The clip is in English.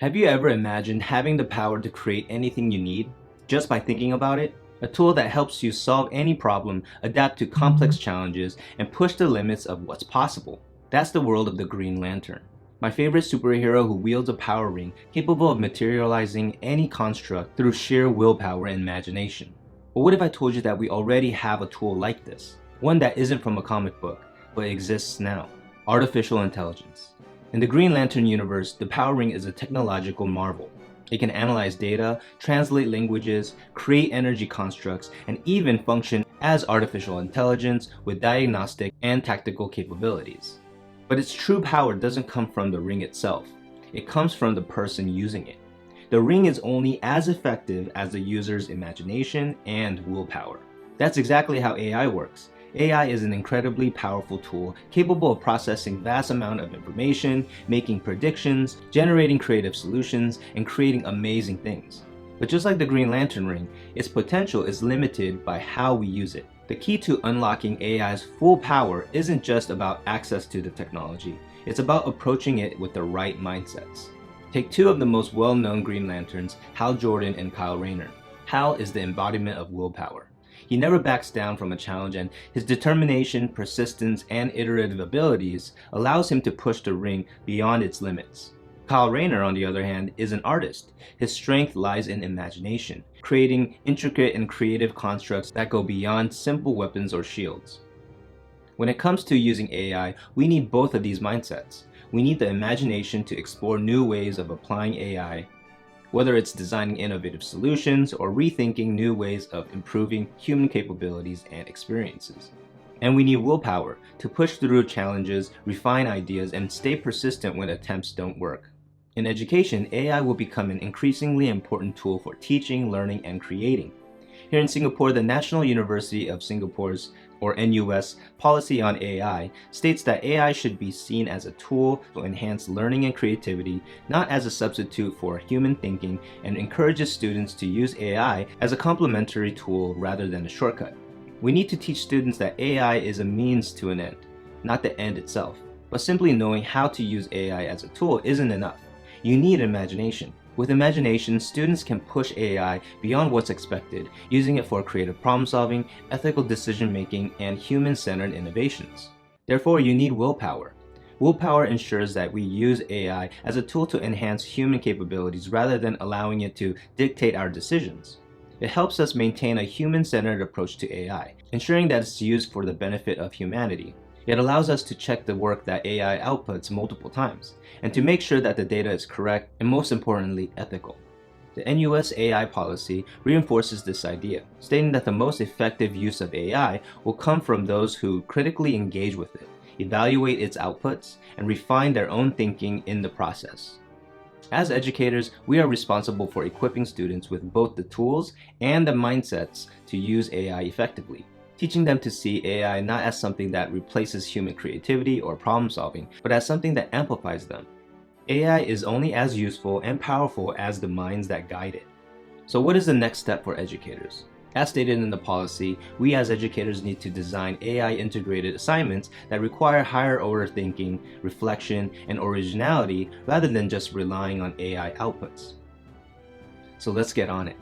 Have you ever imagined having the power to create anything you need just by thinking about it? A tool that helps you solve any problem, adapt to complex challenges, and push the limits of what's possible. That's the world of the Green Lantern. My favorite superhero who wields a power ring capable of materializing any construct through sheer willpower and imagination. But what if I told you that we already have a tool like this? One that isn't from a comic book, but exists now. Artificial intelligence. In the Green Lantern universe, the Power Ring is a technological marvel. It can analyze data, translate languages, create energy constructs, and even function as artificial intelligence with diagnostic and tactical capabilities. But its true power doesn't come from the ring itself. It comes from the person using it. The ring is only as effective as the user's imagination and willpower. That's exactly how AI works. AI is an incredibly powerful tool capable of processing vast amounts of information, making predictions, generating creative solutions, and creating amazing things. But just like the Green Lantern ring, its potential is limited by how we use it. The key to unlocking AI's full power isn't just about access to the technology, it's about approaching it with the right mindsets. Take two of the most well-known Green Lanterns, Hal Jordan and Kyle Rayner. Hal is the embodiment of willpower. He never backs down from a challenge, and his determination, persistence, and iterative abilities allows him to push the ring beyond its limits. Kyle Rayner, on the other hand, is an artist. His strength lies in imagination, creating intricate and creative constructs that go beyond simple weapons or shields. When it comes to using AI, we need both of these mindsets. We need the imagination to explore new ways of applying AI, whether it's designing innovative solutions or rethinking new ways of improving human capabilities and experiences. And we need willpower to push through challenges, refine ideas, and stay persistent when attempts don't work. In education, AI will become an increasingly important tool for teaching, learning, and creating. Here in Singapore, the National University of Singapore's, or NUS, policy on AI states that AI should be seen as a tool to enhance learning and creativity, not as a substitute for human thinking, and encourages students to use AI as a complementary tool rather than a shortcut. We need to teach students that AI is a means to an end, not the end itself. But simply knowing how to use AI as a tool isn't enough. You need imagination. With imagination, students can push AI beyond what's expected, using it for creative problem-solving, ethical decision-making, and human-centered innovations. Therefore, you need willpower. Willpower ensures that we use AI as a tool to enhance human capabilities rather than allowing it to dictate our decisions. It helps us maintain a human-centered approach to AI, ensuring that it's used for the benefit of humanity. It allows us to check the work that AI outputs multiple times, and to make sure that the data is correct and, most importantly, ethical. The NUS AI policy reinforces this idea, stating that the most effective use of AI will come from those who critically engage with it, evaluate its outputs, and refine their own thinking in the process. As educators, we are responsible for equipping students with both the tools and the mindsets to use AI effectively, teaching them to see AI not as something that replaces human creativity or problem solving, but as something that amplifies them. AI is only as useful and powerful as the minds that guide it. So what is the next step for educators? As stated in the policy, we as educators need to design AI-integrated assignments that require higher-order thinking, reflection, and originality rather than just relying on AI outputs. So let's get on it.